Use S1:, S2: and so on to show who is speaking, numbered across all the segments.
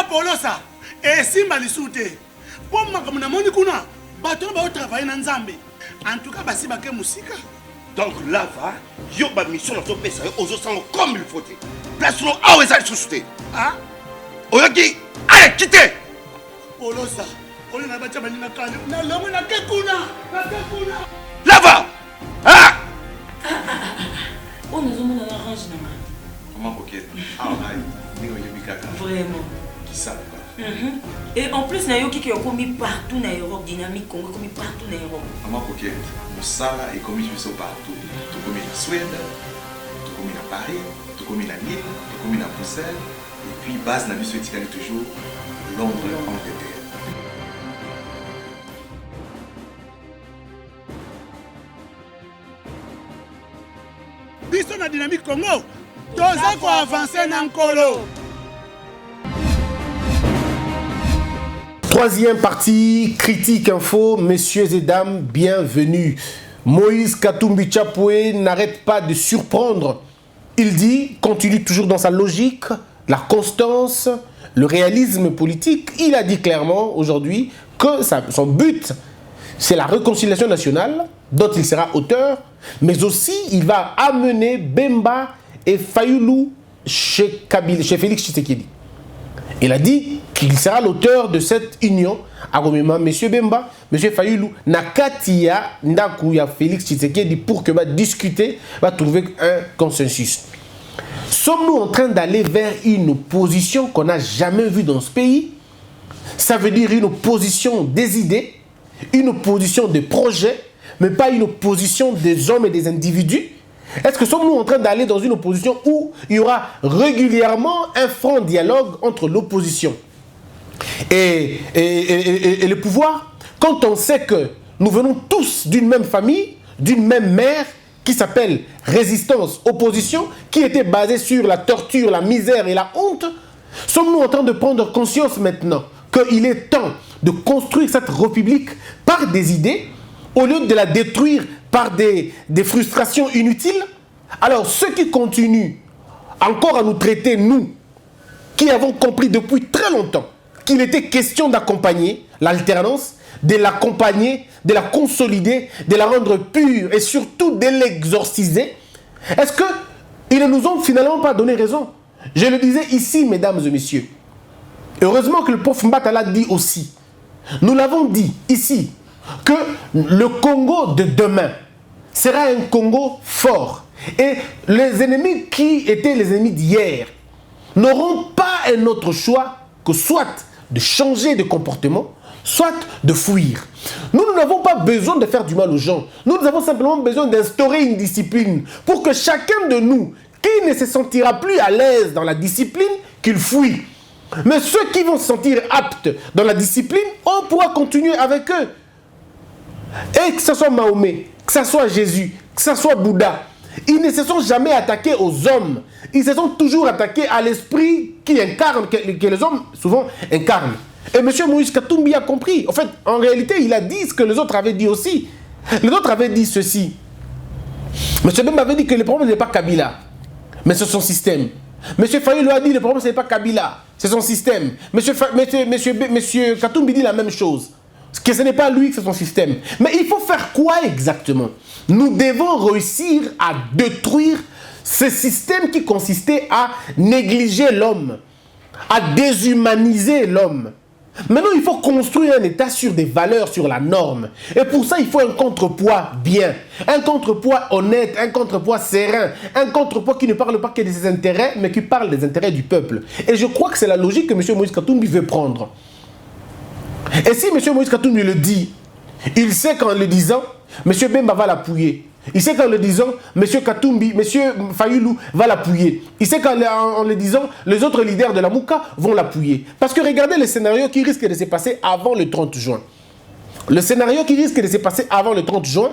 S1: Polosa, et Simba Lissoute. Pour moi, comme on a kuna, bateau va travailler dans Zambé. En tout cas, basi baké musika.
S2: Donc là, va, yo ba mission dans ton pays, aux autres comme il faut. Place nous à où est-ce société.
S1: Ah?
S2: Oyaki, allez, quittez.
S1: Polosa, on a battu na kane. Na lomo na kekuna.
S2: Là va. Ah!
S3: On nous a mis dans l'orange.
S2: Comment coquette? Ah,
S3: vraiment.
S2: Qui ça?
S3: Et en plus, il y a qui ont commis partout dans l'Europe, dynamique Congo, commis partout dans l'Europe.
S4: Maman coquette, Moussala est commis partout. Tout commis en Suède, tout commis à Paris, tout commis à Lille, tout commis à Bruxelles. Et puis, base n'a vu ce toujours Londres, Angleterre.
S1: Biso na dynamique Congo. Toza ko avancer na nkolo.
S5: Troisième partie, critique info, messieurs et dames, bienvenue. Moïse Katumbi Chapoué n'arrête pas de surprendre. Il dit, continue toujours dans sa logique, la constance, le réalisme politique. Il a dit clairement aujourd'hui que son but, c'est la réconciliation nationale, dont il sera auteur, mais aussi il va amener Bemba et Fayulu chez Félix Tshisekedi. Il a dit qu'il sera l'auteur de cette union à Romema, M. Bemba, M. Fayulu, Nakatia, Ndakuya, Félix Tshisekedi, pour que va discuter, va trouver un consensus. Sommes-nous en train d'aller vers une opposition qu'on n'a jamais vue dans ce pays? Ça veut dire une opposition des idées, une opposition des projets, mais pas une opposition des hommes et des individus. Est-ce que sommes-nous en train d'aller dans une opposition où il y aura régulièrement un franc dialogue entre l'opposition et le pouvoir, quand on sait que nous venons tous d'une même famille, d'une même mère, qui s'appelle résistance, opposition, qui était basée sur la torture, la misère et la honte? Sommes-nous en train de prendre conscience maintenant qu'il est temps de construire cette république par des idées, au lieu de la détruire par des frustrations inutiles? Alors, ceux qui continuent encore à nous traiter, nous, qui avons compris depuis très longtemps qu'il était question d'accompagner l'alternance, de l'accompagner, de la consolider, de la rendre pure et surtout de l'exorciser, est-ce qu'ils ne nous ont finalement pas donné raison? Je le disais ici, mesdames et messieurs. Heureusement que le prof Mbata l'a dit aussi. Nous l'avons dit ici, que le Congo de demain sera un Congo fort. Et les ennemis qui étaient les ennemis d'hier n'auront pas un autre choix que soit de changer de comportement, soit de fuir. Nous n'avons pas besoin de faire du mal aux gens. Nous avons simplement besoin d'instaurer une discipline pour que chacun de nous qui ne se sentira plus à l'aise dans la discipline, qu'il fuit. Mais ceux qui vont se sentir aptes dans la discipline, on pourra continuer avec eux. Et que ce soit Mahomet, que ce soit Jésus, que ce soit Bouddha, ils ne se sont jamais attaqués aux hommes. Ils se sont toujours attaqués à l'esprit qui incarne, que les hommes souvent incarnent. Et M. Moïse Katumbi a compris. En fait, en réalité, il a dit ce que les autres avaient dit aussi. Les autres avaient dit ceci. M. Bemba avait dit que le problème n'est pas Kabila, mais c'est son système. M. Fayulu a dit que le problème ce n'est pas Kabila, c'est son système. M. Katumbi dit la même chose. Que ce n'est pas lui, que c'est son système. Mais il faut faire quoi exactement? Nous devons réussir à détruire ce système qui consistait à négliger l'homme, à déshumaniser l'homme. Maintenant, il faut construire un État sur des valeurs, sur la norme. Et pour ça, il faut un contrepoids bien, un contrepoids honnête, un contrepoids serein, un contrepoids qui ne parle pas que de ses intérêts, mais qui parle des intérêts du peuple. Et je crois que c'est la logique que M. Moïse Katumbi veut prendre. Et si M. Moïse Katumbi le dit, il sait qu'en le disant, M. Bemba va l'appuyer. Il sait qu'en le disant, M. Katumbi, M. Fayulu va l'appuyer. Il sait qu'en le disant, les autres leaders de la Mouka vont l'appuyer. Parce que regardez le scénario qui risque de se passer avant le 30 juin. Le scénario qui risque de se passer avant le 30 juin,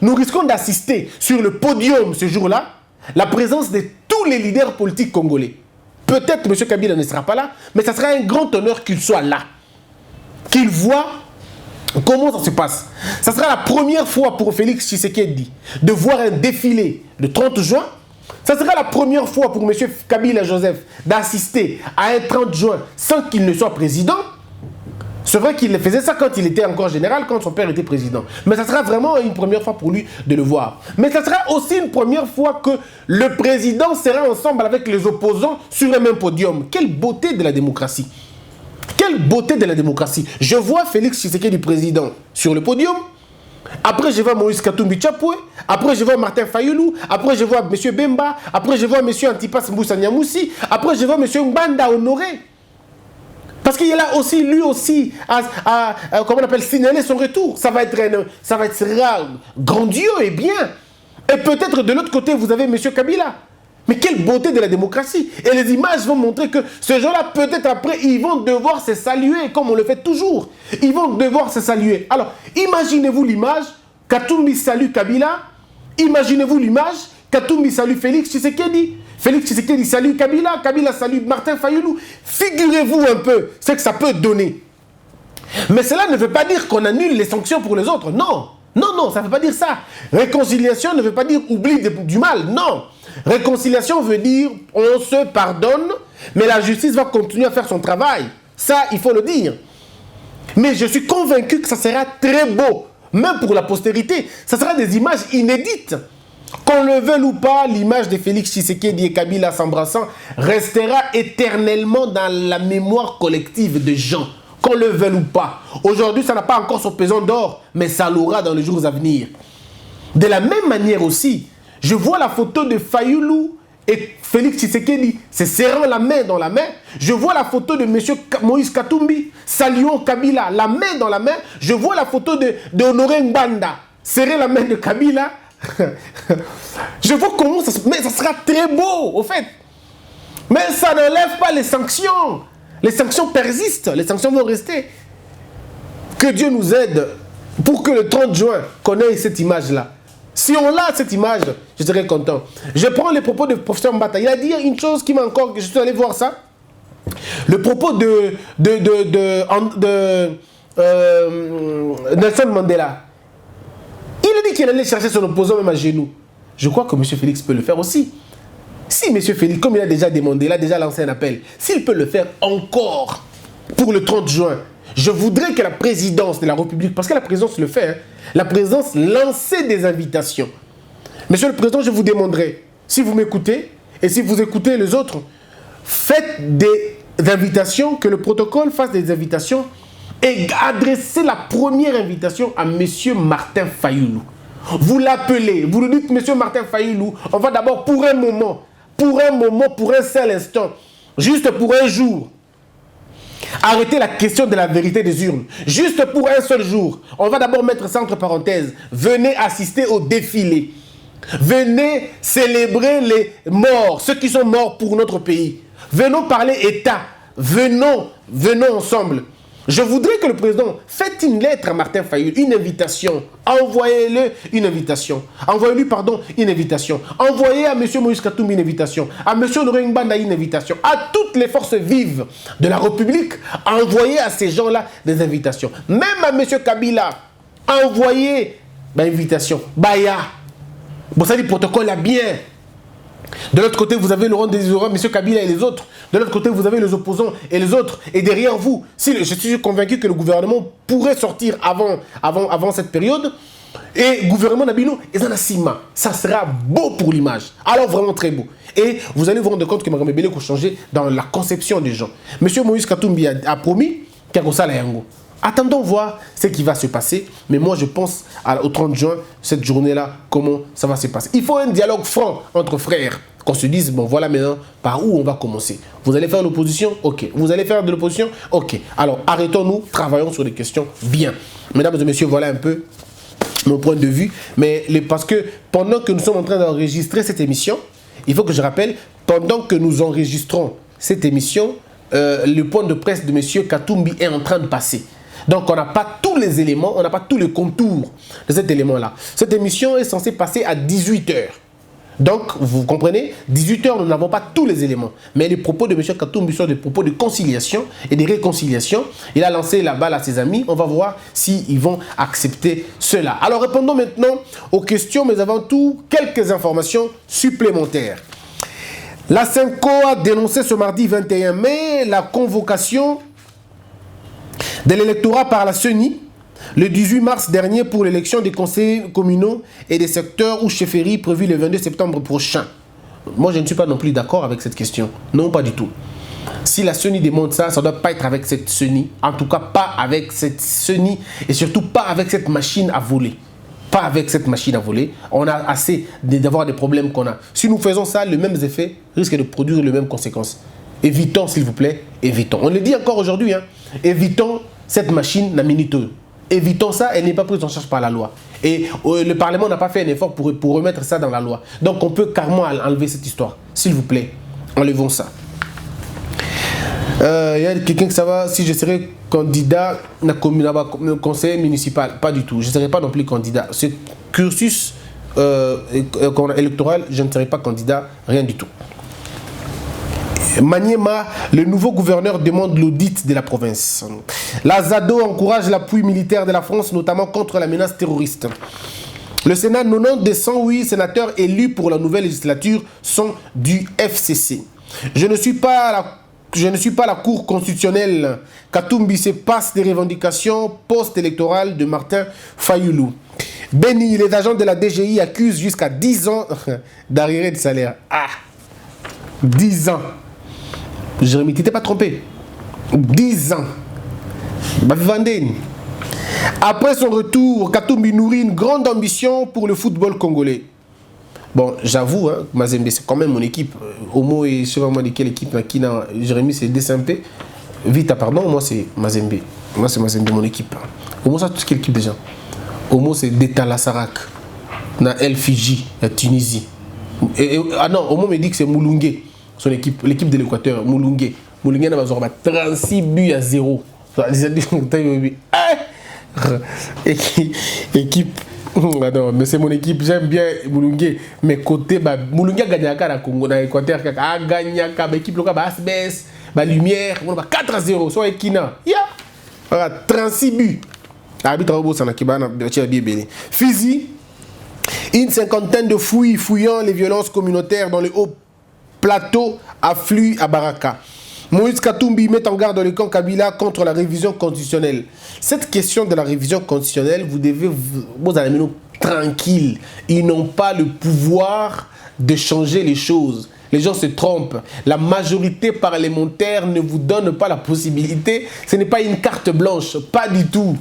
S5: nous risquons d'assister sur le podium ce jour-là, la présence de tous les leaders politiques congolais. Peut-être M. Kabila ne sera pas là, mais ça sera un grand honneur qu'il soit là. Qu'il voit comment ça se passe. Ça sera la première fois pour Félix Tshisekedi de voir un défilé le 30 juin ça sera la première fois pour M. Kabila Joseph d'assister à un 30 juin sans qu'il ne soit président. C'est vrai qu'il faisait ça quand il était encore général, quand son père était président. Mais ça sera vraiment une première fois pour lui de le voir. Mais ça sera aussi une première fois que le président sera ensemble avec les opposants sur le même podium. Quelle beauté de la démocratie! Quelle beauté de la démocratie! Je vois Félix Tshisekedi président sur le podium. Après, je vois Moïse Katumbi Chapwe. Après, je vois Martin Fayoulou. Après, je vois M. Bemba. Après, je vois M. Antipas Mboussa Niamoussi. Après, je vois M. Mbanda Honoré. Parce qu'il est là aussi, lui aussi, comment on appelle, signaler son retour. Ça va être grandiose et bien. Et peut-être de l'autre côté, vous avez M. Kabila. Mais quelle beauté de la démocratie. Et les images vont montrer que ces gens-là, peut-être après, ils vont devoir se saluer, comme on le fait toujours. Ils vont devoir se saluer. Alors, imaginez-vous l'image, Katumbi salue Kabila. Imaginez-vous l'image, Katumbi salue Félix Tshisekedi. Félix Tshisekedi salue Kabila. Kabila salue Martin Fayoulou. Figurez-vous un peu ce que ça peut donner. Mais cela ne veut pas dire qu'on annule les sanctions pour les autres. Non. Non, non, ça ne veut pas dire ça. Réconciliation ne veut pas dire oubli du mal. Non. Réconciliation veut dire on se pardonne, mais la justice va continuer à faire son travail. Ça, il faut le dire. Mais je suis convaincu que ça sera très beau, même pour la postérité. Ça sera des images inédites. Qu'on le veuille ou pas, l'image de Félix Tshisekedi et Kabila s'embrassant restera éternellement dans la mémoire collective des gens. Qu'on le veuille ou pas. Aujourd'hui, ça n'a pas encore son pesant d'or, mais ça l'aura dans les jours à venir. De la même manière aussi, je vois la photo de Fayoulou et Félix Tshisekedi se serrant la main dans la main. Je vois la photo de M. Moïse Katumbi saluant Kabila, la main dans la main. Je vois la photo de Honoré Mbanda serrer la main de Kabila. Je vois comment ça se... Mais ça sera très beau, au fait. Mais ça n'enlève pas les sanctions. Les sanctions persistent, les sanctions vont rester. Que Dieu nous aide pour que le 30 juin, qu'on ait cette image-là. Si on a cette image, je serai content. Je prends les propos du professeur Mbata. Il a dit une chose qui m'a encore... Je suis allé voir ça. Le propos de Nelson Mandela. Il a dit qu'il allait chercher son opposant même à genoux. Je crois que M. Félix peut le faire aussi. Si M. Félix, comme il a déjà demandé, il a déjà lancé un appel, s'il peut le faire encore pour le 30 juin, je voudrais que la présidence de la République, parce que la présidence le fait, hein, la présidence lançait des invitations. Monsieur le Président, je vous demanderai, si vous m'écoutez et si vous écoutez les autres, faites des invitations, que le protocole fasse des invitations et adressez la première invitation à M. Martin Fayoulou. Vous l'appelez, vous lui dites, M. Martin Fayoulou, on va d'abord pour un moment, pour un seul instant, juste pour un jour, arrêtez la question de la vérité des urnes. Juste pour un seul jour, on va d'abord mettre ça entre parenthèses. Venez assister au défilé. Venez célébrer les morts, ceux qui sont morts pour notre pays. Venons parler État. Venons ensemble. Je voudrais que le président fasse une lettre à Martin Fayoulou, une invitation. Envoyez-le une invitation. Envoyez-lui, une invitation. Envoyez à M. Moïse Katumbi une invitation. À M. Honoré Mbanda une invitation. À toutes les forces vives de la République, envoyez à ces gens-là des invitations. Même à M. Kabila, envoyez une invitation. Baya. Bon, ça dit protocole là bien. De l'autre côté, vous avez Laurent Désiré, M. Kabila et les autres. De l'autre côté, vous avez les opposants et les autres. Et derrière vous, je suis convaincu que le gouvernement pourrait sortir avant cette période. Et le gouvernement Nabino, ils en a sima. Ça sera beau pour l'image. Alors vraiment très beau. Et vous allez vous rendre compte que Mme Bélé a changé dans la conception des gens. M. Moïse Katumbi a promis qu'il y a ça la yango. Attendons voir ce qui va se passer. Mais moi, je pense au 30 juin, cette journée-là, comment ça va se passer. Il faut un dialogue franc entre frères. Qu'on se dise, bon, voilà maintenant par où on va commencer. Vous allez faire l'opposition? Ok. Vous allez faire de l'opposition? Ok. Alors, arrêtons-nous, travaillons sur les questions bien. Mesdames et messieurs, voilà un peu mon point de vue. Mais parce que pendant que nous sommes en train d'enregistrer cette émission, il faut que je rappelle, pendant que nous enregistrons cette émission, le point de presse de M. Katumbi est en train de passer. Donc, on n'a pas tous les éléments, on n'a pas tous les contours de cet élément-là. Cette émission est censée passer à 18 h. Donc, vous comprenez, 18 h, nous n'avons pas tous les éléments. Mais les propos de M. Katumbi sont des propos de conciliation et de réconciliation. Il a lancé la balle à ses amis. On va voir s'ils vont accepter cela. Alors, répondons maintenant aux questions, mais avant tout, quelques informations supplémentaires. La Senco a dénoncé ce mardi 21 mai la convocation de l'électorat par la CENI le 18 mars dernier pour l'élection des conseillers communaux et des secteurs ou chefferies prévues le 22 septembre prochain. Moi, je ne suis pas non plus d'accord avec cette question. Non, pas du tout. Si la CENI demande ça, ça ne doit pas être avec cette CENI. En tout cas, pas avec cette CENI et surtout pas avec cette machine à voler. Pas avec cette machine à voler. On a assez d'avoir des problèmes qu'on a. Si nous faisons ça, les mêmes effets risquent de produire les mêmes conséquences. Évitons, s'il vous plaît, évitons. On le dit encore aujourd'hui, hein. Évitons cette machine na minute. Évitons ça, elle n'est pas prise en charge par la loi. Et le Parlement n'a pas fait un effort pour remettre ça dans la loi. Donc on peut carrément enlever cette histoire. S'il vous plaît, enlevons ça. Il y a quelqu'un qui savoir si je serais candidat au conseil municipal. Pas du tout. Je ne serais pas non plus candidat. Ce cursus électoral, je ne serais pas candidat, rien du tout. Maniema, le nouveau gouverneur demande l'audit de la province. La ZADO encourage l'appui militaire de la France, notamment contre la menace terroriste. Le Sénat, 90 des 108 sénateurs élus pour la nouvelle législature sont du FCC. Je ne suis pas la Cour constitutionnelle. Katumbi se passe des revendications post-électorales de Martin Fayoulou. Béni, les agents de la DGI accusent jusqu'à 10 ans d'arriéré de salaire. Ah, 10 ans. Jérémy, tu t'es pas trompé. 10 ans. Après son retour, Katumbi nourrit une grande ambition pour le football congolais. Bon, j'avoue, hein, Mazembe, c'est quand même mon équipe. Homo et je sais pas moi de quelle équipe. Jérémy, c'est DSMP. Vita, pardon, moi c'est Mazembe. Moi c'est Mazembe, mon équipe. Homo, ça, tout quelle équipe déjà? Homo, c'est Détala Sarak. Na El Fiji, la Tunisie. Ah non, Homo me dit que c'est Moulungue. Son équipe, l'équipe de l'Équateur, Moulungue. Moulungue n'a pas 36 buts à 0. Équipe. Non, mais c'est mon équipe, j'aime bien Moulungue. Mais côté, Moulungue a gagné à Congo, dans l'Équateur, a gagné à l'équipe locale, Asbes, Lumière, 4 à 0, soit Ekina. Voilà, 36 buts. Arbitre Robo Sanakibana, Fizi, une cinquantaine de fouilles fouillant les violences communautaires dans le haut plateau affluent à Baraka. Moïse Katumbi met en garde le camp Kabila contre la révision constitutionnelle. Cette question de la révision constitutionnelle, vous allez nous tranquille. Ils n'ont pas le pouvoir de changer les choses. Les gens se trompent. La majorité parlementaire ne vous donne pas la possibilité. Ce n'est pas une carte blanche. Pas du tout.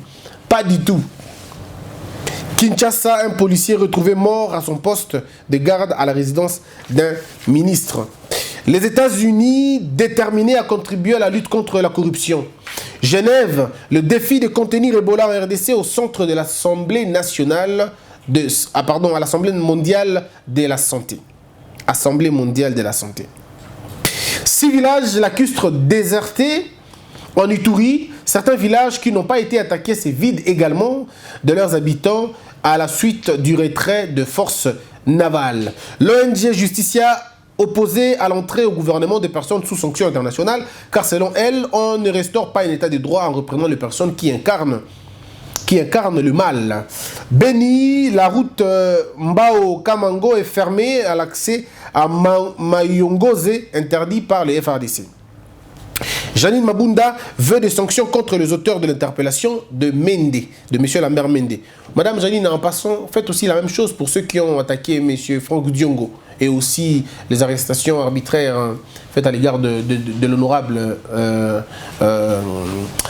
S5: Pas du tout. Kinshasa, un policier retrouvé mort à son poste de garde à la résidence d'un ministre. Les États-Unis déterminés à contribuer à la lutte contre la corruption. Genève, le défi de contenir Ebola en RDC au centre de l'Assemblée nationale à l'Assemblée mondiale de la santé. Assemblée mondiale de la santé. 6 villages lacustres désertés en Ituri. Certains villages qui n'ont pas été attaqués se vident également de leurs habitants à la suite du retrait de forces navales. L'ONG Justicia opposée à l'entrée au gouvernement des personnes sous sanction internationale, car selon elle, on ne restaure pas un état de droit en reprenant les personnes qui incarnent le mal. Béni, la route Mbao-Kamango est fermée à l'accès à Mayongoze, interdit par le FRDC. Janine Mabunda veut des sanctions contre les auteurs de l'interpellation de Mende, de M. Lambert Mende. Madame Janine, en passant, faites aussi la même chose pour ceux qui ont attaqué M. Franck Diongo et aussi les arrestations arbitraires faites à l'égard de l'honorable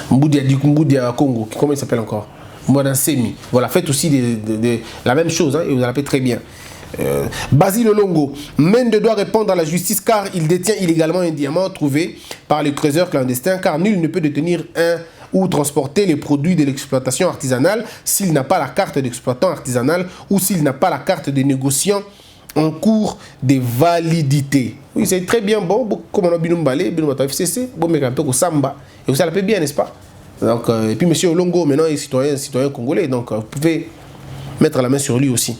S5: Mboudia Congo. Comment il s'appelle encore? Mouadan Semi. Voilà, faites aussi la même chose, hein, et vous allez très bien. Basile Longo, Mende doit répondre à la justice car il détient illégalement un diamant trouvé par les creuseurs clandestins, car nul ne peut détenir ou transporter les produits de l'exploitation artisanale s'il n'a pas la carte d'exploitant artisanal ou s'il n'a pas la carte de négociant en cours de validité. Oui, c'est très bien bon, comme on a Binombalé, FCC, bon, mais un peu au Samba, et vous savez bien, n'est-ce pas? Donc, et puis M. Longo, maintenant, est citoyen congolais, donc vous pouvez mettre la main sur lui aussi.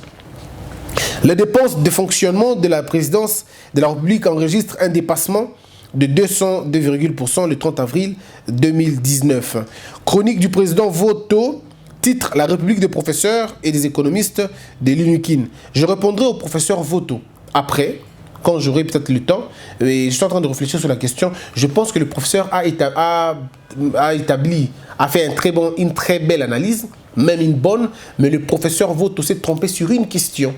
S5: Les dépenses de fonctionnement de la présidence de la République enregistrent un dépassement de 202,% le 30 avril 2019. Chronique du président Voto, titre La République des professeurs et des économistes de l'UNUKIN. Je répondrai au professeur Voto après quand j'aurai peut-être le temps, et je suis en train de réfléchir sur la question, je pense que le professeur a fait une très belle analyse, même une bonne, mais le professeur Voto s'est trompé sur une question.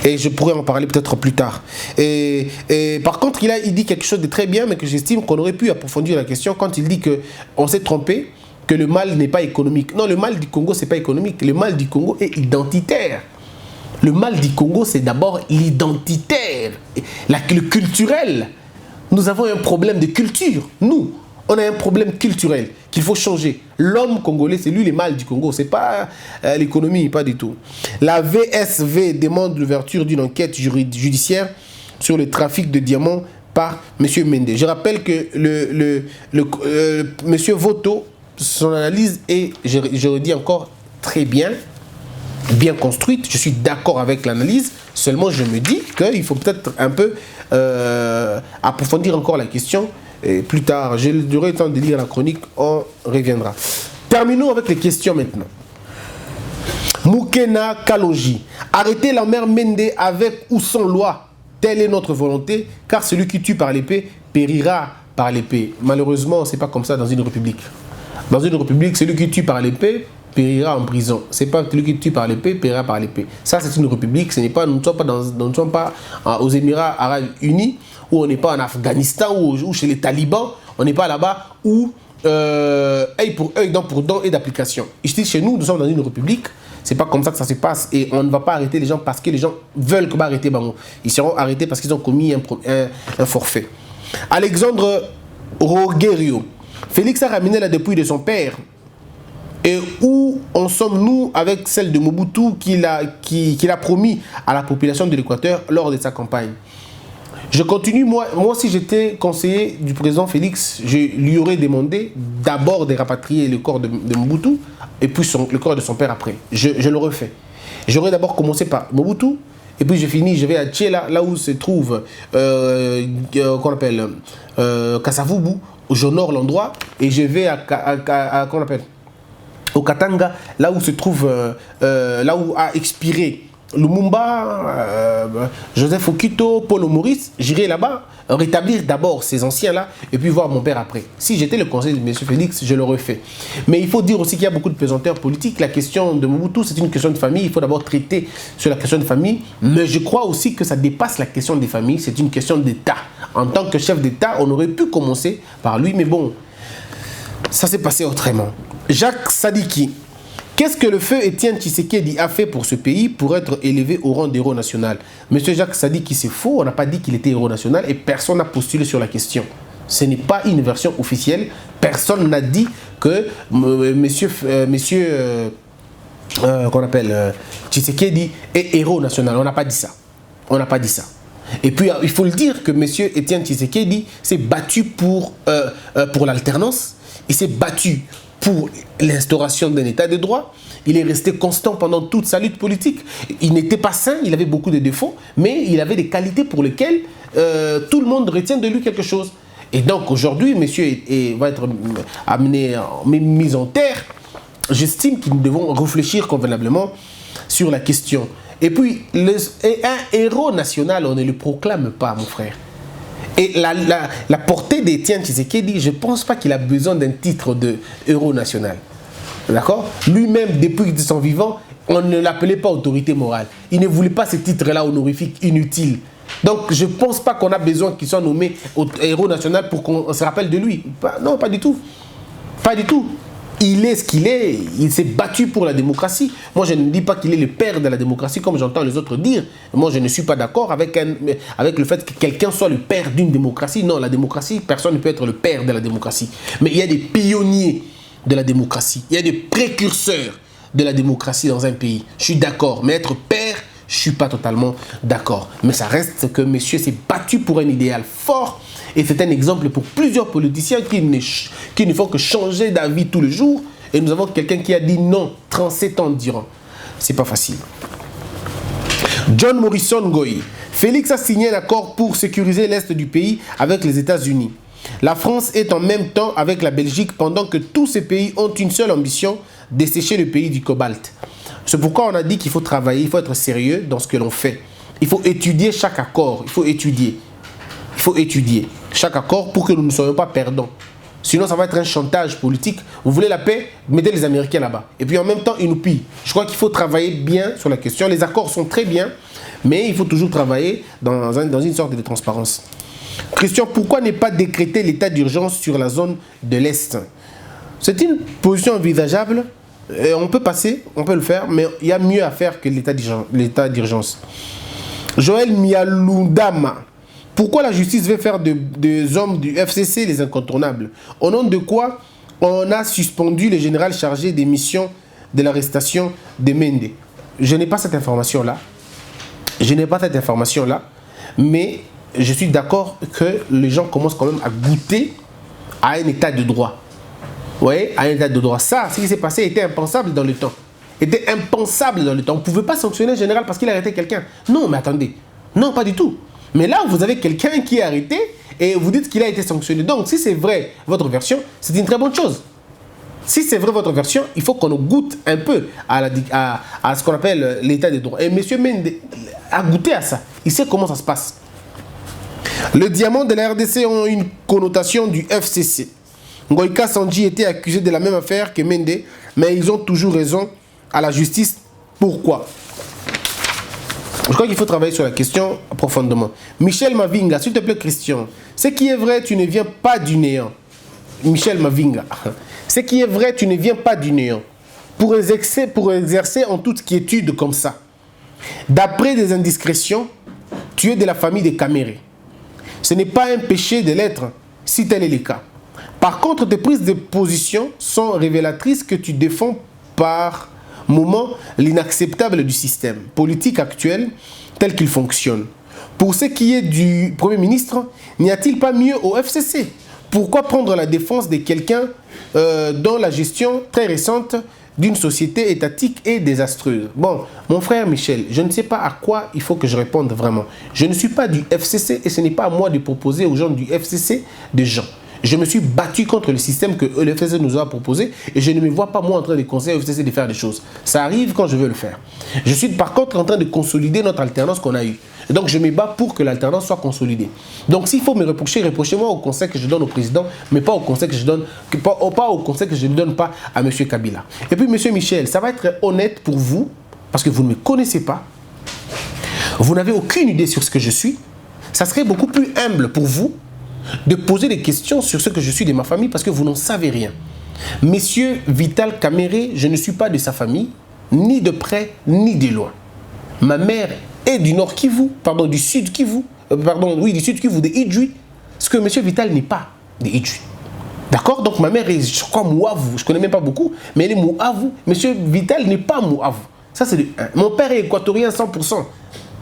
S5: Et je pourrais en parler peut-être plus tard. Et par contre, il dit quelque chose de très bien, mais que j'estime qu'on aurait pu approfondir la question quand il dit qu'on s'est trompé, que le mal n'est pas économique. Non, le mal du Congo, c'est pas économique. Le mal du Congo est identitaire. Le mal du Congo, c'est d'abord l'identitaire, le culturel. Nous avons un problème de culture. Nous, on a un problème culturel qu'il faut changer. L'homme congolais, c'est lui le mal du Congo. C'est pas l'économie, pas du tout. La VSV demande l'ouverture d'une enquête judiciaire sur le trafic de diamants par M. Mende. Je rappelle que M. Voto, son analyse est, je redis encore, très bien construite. Je suis d'accord avec l'analyse. Seulement, je me dis qu'il faut peut-être un peu approfondir encore la question. Et plus tard, j'aurai le temps de lire la chronique, on reviendra. Terminons avec les questions maintenant. Moukena Kaloji. Arrêtez la mère Mende avec ou sans loi. Telle est notre volonté, car celui qui tue par l'épée périra par l'épée. Malheureusement, c'est pas comme ça dans une république. Dans une république, celui qui tue par l'épée périra en prison. C'est pas celui qui tue par l'épée périra par l'épée. Ça, c'est une république. Ce n'est pas, nous ne sommes pas aux Émirats Arabes Unis, où on n'est pas en Afghanistan ou chez les talibans. On n'est pas là-bas où œil pour œil, dent pour dent et d'application. Ici, chez nous, nous sommes dans une république. C'est pas comme ça que ça se passe. Et on ne va pas arrêter les gens parce que les gens veulent qu'on va arrêter Bango. Ils seront arrêtés parce qu'ils ont commis un forfait. Alexandre Rogerio. Félix a ramené la dépouille de son père. Et où en sommes-nous avec celle de Mobutu qu'il a promis à la population de l'Équateur lors de sa campagne? Je continue, moi si j'étais conseiller du président Félix, je lui aurais demandé d'abord de rapatrier le corps de Mobutu et puis le corps de son père après. Je l'aurais fait. J'aurais d'abord commencé par Mobutu et puis je vais à Tchela, là où se trouve qu'on appelle Kassavubu, j'honore l'endroit et je vais qu'on appelle au Katanga, là où se trouve, là où a expiré Lumumba, Joseph Okito, Paulo Maurice. J'irai là-bas, rétablir d'abord ces anciens-là, et puis voir mon père après. Si j'étais le conseiller de M. Félix, je l'aurais fait. Mais il faut dire aussi qu'il y a beaucoup de pesanteurs politiques. La question de Mobutu, c'est une question de famille. Il faut d'abord traiter sur la question de famille. Mais je crois aussi que ça dépasse la question des familles. C'est une question d'État. En tant que chef d'État, on aurait pu commencer par lui, mais bon, ça s'est passé autrement. Jacques Sadiki. Qu'est-ce que le feu Étienne Tshisekedi a fait pour ce pays pour être élevé au rang d'héros national? Monsieur Jacques Sadiki, c'est faux. On n'a pas dit qu'il était héros national et personne n'a postulé sur la question. Ce n'est pas une version officielle. Personne n'a dit que qu'on appelle Tshisekedi est héros national. On n'a pas dit ça. On n'a pas dit ça. Et puis, il faut le dire que monsieur Étienne Tshisekedi s'est battu pour l'alternance. Il s'est battu pour l'instauration d'un état de droit. Il est resté constant pendant toute sa lutte politique. Il n'était pas sain, il avait beaucoup de défauts, mais il avait des qualités pour lesquelles tout le monde retient de lui quelque chose. Et donc aujourd'hui, monsieur va être amené, mis en terre. J'estime que nous devons réfléchir convenablement sur la question. Et puis, un héros national, on ne le proclame pas, mon frère. Et la portée d'Étienne Tshisekedi, je ne pense pas qu'il a besoin d'un titre de héros national. D'accord? Lui-même, depuis son vivant, on ne l'appelait pas autorité morale. Il ne voulait pas ce titre-là honorifique inutile. Donc, je ne pense pas qu'on a besoin qu'il soit nommé héros national pour qu'on se rappelle de lui. Non, pas du tout. Pas du tout. Il est ce qu'il est, il s'est battu pour la démocratie. Moi, je ne dis pas qu'il est le père de la démocratie, comme j'entends les autres dire. Moi, je ne suis pas d'accord avec le fait que quelqu'un soit le père d'une démocratie. Non, la démocratie, personne ne peut être le père de la démocratie. Mais il y a des pionniers de la démocratie. Il y a des précurseurs de la démocratie dans un pays. Je suis d'accord, mais être père, je ne suis pas totalement d'accord. Mais ça reste que monsieur s'est battu pour un idéal fort. Et c'est un exemple pour plusieurs politiciens qui ne font que changer d'avis tous les jours. Et nous avons quelqu'un qui a dit non 37 ans durant. C'est pas facile. John Morrison Goy. Félix a signé un accord pour sécuriser l'Est du pays avec les États-Unis. La France est en même temps avec la Belgique pendant que tous ces pays ont une seule ambition, dessécher le pays du cobalt. C'est pourquoi on a dit qu'il faut travailler, il faut être sérieux dans ce que l'on fait. il faut étudier chaque accord. Il faut étudier chaque accord pour que nous ne soyons pas perdants. Sinon, ça va être un chantage politique. Vous voulez la paix, mettez les Américains là-bas. Et puis en même temps, ils nous pillent. Je crois qu'il faut travailler bien sur la question. Les accords sont très bien, mais il faut toujours travailler dans une sorte de transparence. Christian, pourquoi ne pas décréter l'état d'urgence sur la zone de l'Est? C'est une position envisageable. On peut passer, on peut le faire, mais il y a mieux à faire que l'état d'urgence. Joël Mialoundama. Pourquoi la justice veut faire des hommes du FCC les incontournables? Au nom de quoi on a suspendu le général chargé des missions de l'arrestation de Mende? Je n'ai pas cette information-là. Mais je suis d'accord que les gens commencent quand même à goûter à un état de droit. Oui, à un état de droit. Ça, ce qui s'est passé était impensable dans le temps. On ne pouvait pas sanctionner le général parce qu'il a arrêté quelqu'un. Non, mais attendez. Non, pas du tout. Mais là, vous avez quelqu'un qui est arrêté et vous dites qu'il a été sanctionné. Donc, si c'est vrai votre version, c'est une très bonne chose. Si c'est vrai votre version, il faut qu'on goûte un peu à ce qu'on appelle l'état de droit. Et M. Mende a goûté à ça. Il sait comment ça se passe. Le diamant de la RDC ont une connotation du FCC. Ngoïka Sandji était accusé de la même affaire que Mende, mais ils ont toujours raison à la justice. Pourquoi? Je crois qu'il faut travailler sur la question profondément. Michel Mavinga, s'il te plaît, Christian. Ce qui est vrai, tu ne viens pas du néant. Michel Mavinga. Ce qui est vrai, tu ne viens pas du néant. Pour exercer en toute quiétude comme ça. D'après des indiscrétions, tu es de la famille des Camérés. Ce n'est pas un péché de l'être, si tel est le cas. Par contre, tes prises de position sont révélatrices que tu défends par moment l'inacceptable du système politique actuel tel qu'il fonctionne. Pour ce qui est du Premier ministre, n'y a-t-il pas mieux au FCC? Pourquoi prendre la défense de quelqu'un dont la gestion très récente d'une société étatique est désastreuse? Bon, mon frère Michel, je ne sais pas à quoi il faut que je réponde vraiment. Je ne suis pas du FCC et ce n'est pas à moi de proposer aux gens du FCC des gens. Je me suis battu contre le système que le FCC nous a proposé et je ne me vois pas moi en train de conseiller au FCC de faire des choses. Ça arrive quand je veux le faire. Je suis par contre en train de consolider notre alternance qu'on a eue. Et donc je me bats pour que l'alternance soit consolidée. Donc s'il faut me reprocher, reprochez-moi au conseil que je donne au président, mais pas au conseil que je donne, pas au conseil que je ne donne pas à M. Kabila. Et puis M. Michel, ça va être honnête pour vous, parce que vous ne me connaissez pas. Vous n'avez aucune idée sur ce que je suis. Ça serait beaucoup plus humble pour vous de poser des questions sur ce que je suis de ma famille parce que vous n'en savez rien. Monsieur Vital Kamere, je ne suis pas de sa famille, ni de près, ni de loin. Ma mère est du nord Kivu, pardon, du sud Kivu, du sud Kivu, de Idjui, ce que monsieur Vital n'est pas de Idjui. D'accord? Donc ma mère est, je crois, Mouavu, je ne connais même pas beaucoup, mais elle est Mouavu. Monsieur Vital n'est pas Mouavu. Ça, c'est mon père est équatorien 100%,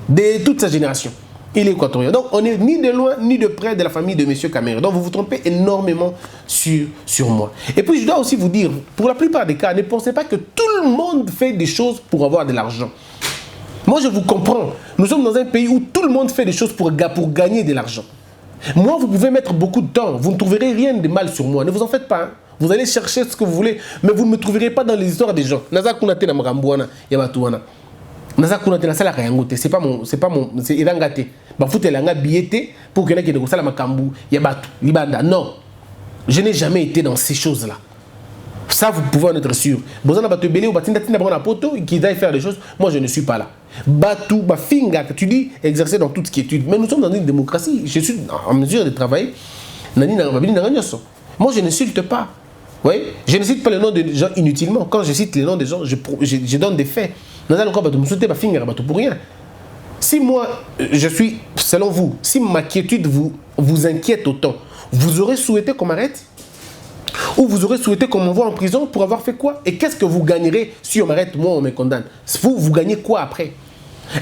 S5: de toute sa génération. Il est équatorien. Donc, on n'est ni de loin, ni de près de la famille de M. Kamere. Donc, vous vous trompez énormément sur moi. Et puis, je dois aussi vous dire, pour la plupart des cas, ne pensez pas que tout le monde fait des choses pour avoir de l'argent. Moi, je vous comprends. Nous sommes dans un pays où tout le monde fait des choses pour gagner de l'argent. Moi, vous pouvez mettre beaucoup de temps. Vous ne trouverez rien de mal sur moi. Ne vous en faites pas. Hein. Vous allez chercher ce que vous voulez, mais vous ne me trouverez pas dans les histoires des gens. C'est pas mon, c'est irangate. Bafutelanga billet pour que quelqu'un qui la makambu yabatu libanda. Non, je n'ai jamais été dans ces choses-là. Ça, vous pouvez en être sûr. Besoin de battre belé ou batinda tinda prendre la poto qui aille faire des choses. Moi, je ne suis pas là. Batu bafinga que tu dis exercer dans toute quiétude. Mais nous sommes dans une démocratie. Je suis en mesure de travailler. Moi, je n'insulte pas. Oui, je ne cite pas le nom des gens inutilement. Quand je cite les noms des gens, je donne des faits. Pour rien. Si moi, je suis, selon vous, si ma quiétude vous inquiète autant, vous aurez souhaité qu'on m'arrête? Ou vous aurez souhaité qu'on m'envoie en prison pour avoir fait quoi? Et qu'est-ce que vous gagnerez si on m'arrête, moi, on me condamne? Vous gagnez quoi après?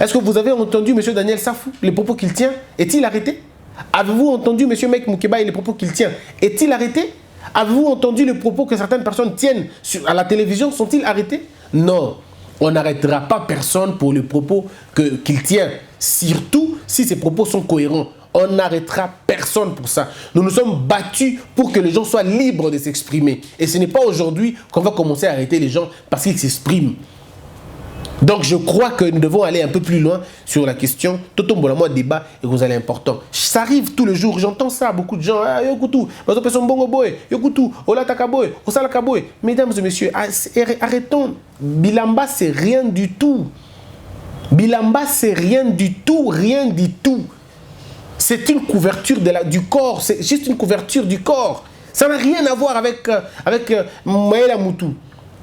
S5: Est-ce que vous avez entendu M. Daniel Safou, les propos qu'il tient? Est-il arrêté? Avez-vous entendu M. Mike Moukeba et les propos qu'il tient? Est-il arrêté? Avez-vous entendu les propos que certaines personnes tiennent à la télévision? Sont-ils arrêtés? Non. On n'arrêtera pas personne pour les propos qu'il tient. Surtout si ces propos sont cohérents. On n'arrêtera personne pour ça. Nous nous sommes battus pour que les gens soient libres de s'exprimer. Et ce n'est pas aujourd'hui qu'on va commencer à arrêter les gens parce qu'ils s'expriment. Donc je crois que nous devons aller un peu plus loin sur la question. Totombola moi débat et vous allez important. Ça arrive tous les jours, j'entends ça, beaucoup de gens. Ah, yokutu, bongo boy, yokutu, olataka boy, osalaka boy. Mesdames et messieurs, arrêtons. Bilamba c'est rien du tout. Bilamba c'est rien du tout, rien du tout. C'est une couverture du corps, c'est juste une couverture du corps. Ça n'a rien à voir avec Maëla Moutou.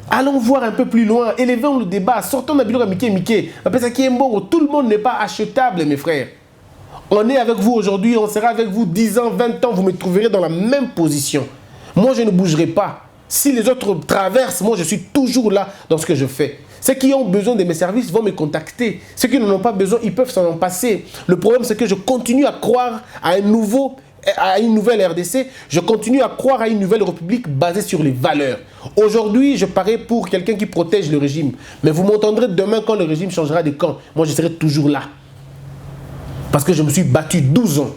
S5: Allons voir un peu plus loin, élevons le débat, sortons de Bilora Mike. Tout le monde n'est pas achetable, mes frères. On est avec vous aujourd'hui, on sera avec vous 10 ans, 20 ans, vous me trouverez dans la même position. Moi, je ne bougerai pas. Si les autres traversent, moi, je suis toujours là dans ce que je fais. Ceux qui ont besoin de mes services vont me contacter. Ceux qui n'en ont pas besoin, ils peuvent s'en passer. Le problème, c'est que je continue à croire à une nouvelle RDC, je continue à croire à une nouvelle république basée sur les valeurs. Aujourd'hui, je parais pour quelqu'un qui protège le régime. Mais vous m'entendrez demain quand le régime changera de camp. Moi, je serai toujours là. Parce que je me suis battu 12 ans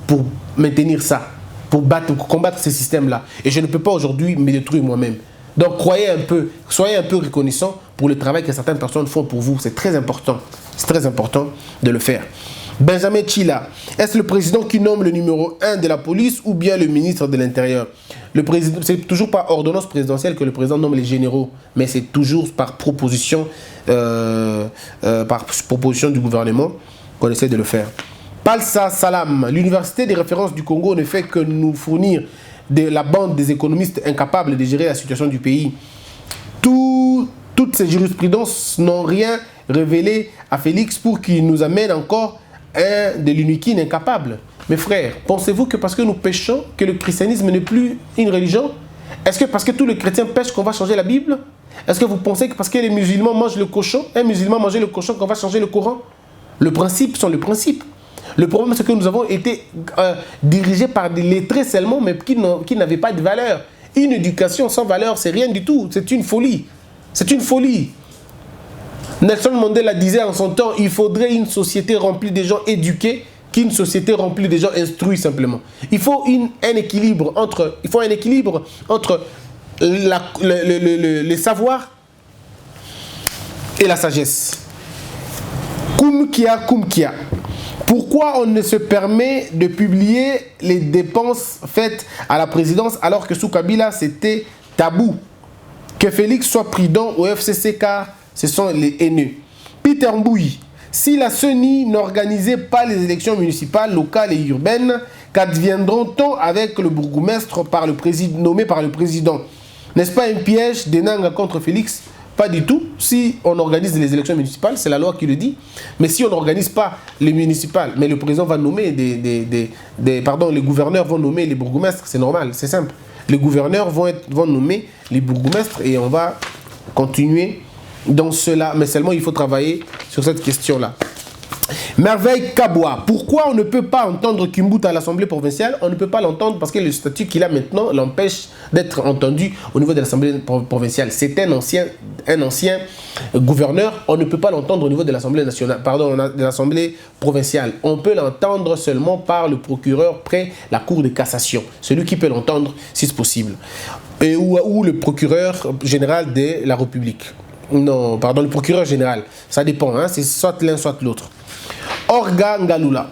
S5: pour maintenir ça, pour combattre ce système-là. Et je ne peux pas aujourd'hui me détruire moi-même. Donc, croyez un peu, soyez un peu reconnaissants pour le travail que certaines personnes font pour vous. C'est très important. C'est très important de le faire. Benjamin Chila, est-ce le président qui nomme le numéro 1 de la police ou bien le ministre de l'Intérieur? Le président, c'est toujours par ordonnance présidentielle que le président nomme les généraux, mais c'est toujours par proposition du gouvernement qu'on essaie de le faire. Palsa Salam, l'université des références du Congo ne fait que nous fournir la bande des économistes incapables de gérer la situation du pays. Toutes ces jurisprudences n'ont rien révélé à Félix pour qu'il nous amène encore de l'uniquine incapable. Mes frères, pensez-vous que parce que nous péchons, que le christianisme n'est plus une religion? Est-ce que parce que tous les chrétiens pêchent qu'on va changer la Bible? Est-ce que vous pensez que parce que les musulmans mangent le cochon, un musulman mangeait le cochon, qu'on va changer le Coran? Le principe sont le principe. Le problème, c'est que nous avons été dirigés par des lettrés seulement, mais qui n'avaient pas de valeur. Une éducation sans valeur, c'est rien du tout. C'est une folie. C'est une folie. Nelson Mandela disait en son temps, il faudrait une société remplie de gens éduqués qu'une société remplie de gens instruits simplement. Il faut un équilibre entre les savoirs et la sagesse. Kumkia. Pourquoi on ne se permet de publier les dépenses faites à la présidence alors que sous Kabila c'était tabou? Que Félix soit prudent au FCC car ce sont les haineux. Peter Mbouy, si la CENI n'organisait pas les élections municipales, locales et urbaines, qu'adviendront-on avec le bourgmestre nommé par le président? N'est-ce pas un piège d'Enanga contre Félix? Pas du tout. Si on organise les élections municipales, c'est la loi qui le dit. Mais si on n'organise pas les municipales, mais le président va nommer les gouverneurs vont nommer les bourgmestres, c'est normal, c'est simple. Les gouverneurs vont nommer les bourgmestres et on va continuer dans cela. Mais seulement, il faut travailler sur cette question-là. Merveille Kaboua, pourquoi on ne peut pas entendre Kimbuta à l'Assemblée provinciale? On ne peut pas l'entendre parce que le statut qu'il a maintenant l'empêche d'être entendu au niveau de l'Assemblée provinciale. C'est un ancien gouverneur, on ne peut pas l'entendre au niveau de l'Assemblée nationale, de l'Assemblée provinciale. On peut l'entendre seulement par le procureur près la Cour de cassation. Celui qui peut l'entendre si c'est possible. Ou le procureur général de la République. Non, pardon, le procureur général. Ça dépend, hein, c'est soit l'un, soit l'autre. Orga Ngalula.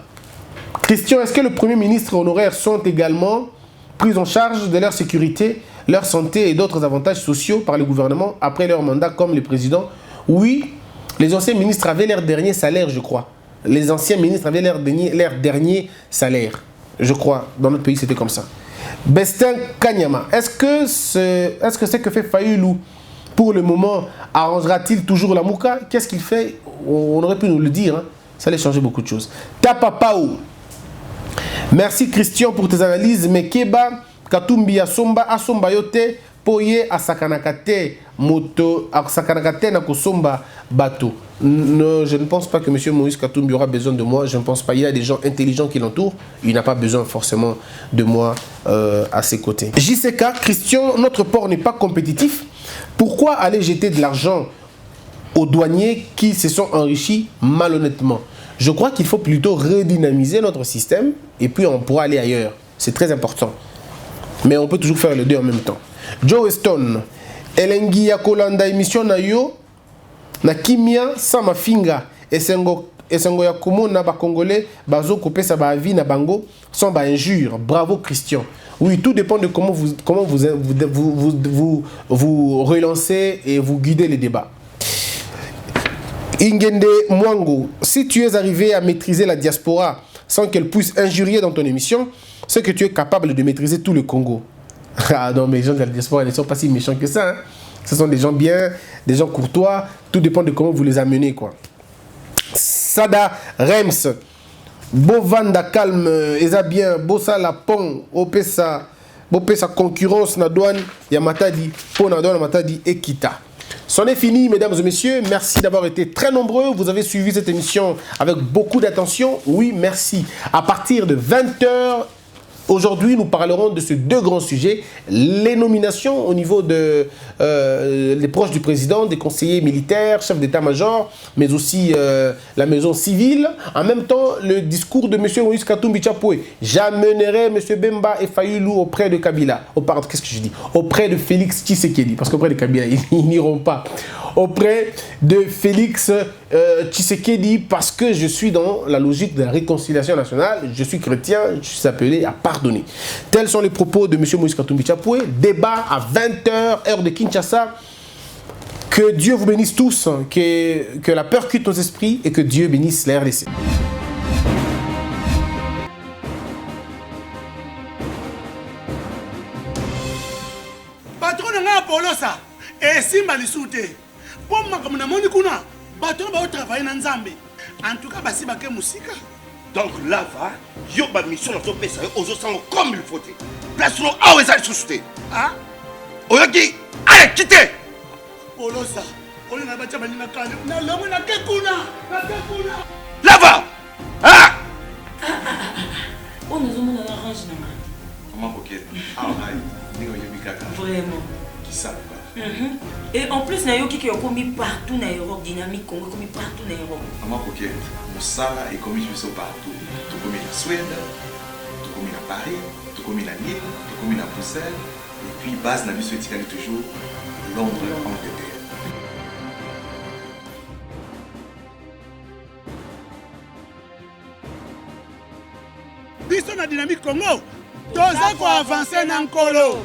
S5: Christian, est-ce que les premiers ministres honoraires sont également pris en charge de leur sécurité, leur santé et d'autres avantages sociaux par le gouvernement après leur mandat comme les présidents? Oui, les anciens ministres avaient leur dernier salaire, je crois. Les anciens ministres avaient leur dernier salaire, je crois. Dans notre pays, c'était comme ça. Bestin Kanyama, est-ce que ce que fait Fayoulou pour le moment arrangera-t-il toujours la Mouka? Qu'est-ce qu'il fait? On aurait pu nous le dire, hein. Ça allait changer beaucoup de choses. Tapapao. Merci Christian pour tes analyses. Mais Keba, Katumbi Asomba Yote, Poye Asakanakate, Moto, Asakanakate Nakosomba Bato. Non, je ne pense pas que M. Moïse Katumbi aura besoin de moi. Je ne pense pas. Il y a des gens intelligents qui l'entourent. Il n'a pas besoin forcément de moi à ses côtés. JCK, Christian, notre port n'est pas compétitif. Pourquoi aller jeter de l'argent aux douaniers qui se sont enrichis malhonnêtement? Je crois qu'il faut plutôt redynamiser notre système et puis on pourra aller ailleurs. C'est très important. Mais on peut toujours faire les deux en même temps. Joe Stone, Elengi Yakolanda émission na yo na kimia sans mafinga esengo ya komona ba congolais bazo kopesa ba avis na bango sans ba injure. Bravo Christian. Oui, tout dépend de comment vous relancez et vous guidez les débats. Ingende Mwango, si tu es arrivé à maîtriser la diaspora sans qu'elle puisse injurier dans ton émission, c'est que tu es capable de maîtriser tout le Congo. Ah non, mais les gens de la diaspora ils ne sont pas si méchants que ça. Hein. Ce sont des gens bien, des gens courtois. Tout dépend de comment vous les amenez, quoi. Sada Rems, Bovanda calme, eza bien, Bossa la pont, Opesa concurrence na douane, Yamatadi, pour na douane Matadi et Kita. C'en est fini, mesdames et messieurs. Merci d'avoir été très nombreux. Vous avez suivi cette émission avec beaucoup d'attention. Oui, merci. À partir de 20h, aujourd'hui, nous parlerons de ces deux grands sujets. Les nominations au niveau des proches du président, des conseillers militaires, chefs d'état-major, mais aussi la maison civile. En même temps, le discours de M. Moïse Katumbi Chapoué. J'amènerai M. Bemba et Fayoulou auprès de Kabila. Oh, pardon, qu'est-ce que je dis? Auprès de Félix Tshisekedi. Parce qu'auprès de Kabila, ils n'iront pas. Auprès de Félix Tshisekedi, parce que je suis dans la logique de la réconciliation nationale. Je suis chrétien, je suis appelé à pardonner. Tels sont les propos de M. Moïse Katumbi Chapoué. Débat à 20h, heure de Kinshasa. Que Dieu vous bénisse tous, que la peur quitte nos esprits et que Dieu bénisse la RDC.
S1: Patron nga Polosa, esimba lisute. Pour makambo na moni kuna, bato ba travailler na Nzambe. En tout cas, basi bake musika.
S2: Donc là, va, yo ba mission na to pesa yo ozo sango comme il faut. Place no awe za susute.
S1: Ah?
S2: Oyoki, allez, quittez.
S1: Polosa, on na bacha bani na kale. Na longo na kekuna, na kekuna.
S2: Là va. Ah!
S3: On nous a arrangé na.
S4: Comment coquette? Ah,
S3: Vraiment.
S4: Qui ça?
S3: Et en plus, na yoki qui ont commis partout na Europe, dynamique Congo commis partout na Europe.
S4: Comment coquette? Moussala est commis partout. Tout comme en Suède, tout comme à Paris, tout comme à Lille, tout comme à Bruxelles. Et puis, base n'a vu ce toujours Londres, Angleterre.
S1: Biso na dynamique Congo, toza ko avancer na nkolo.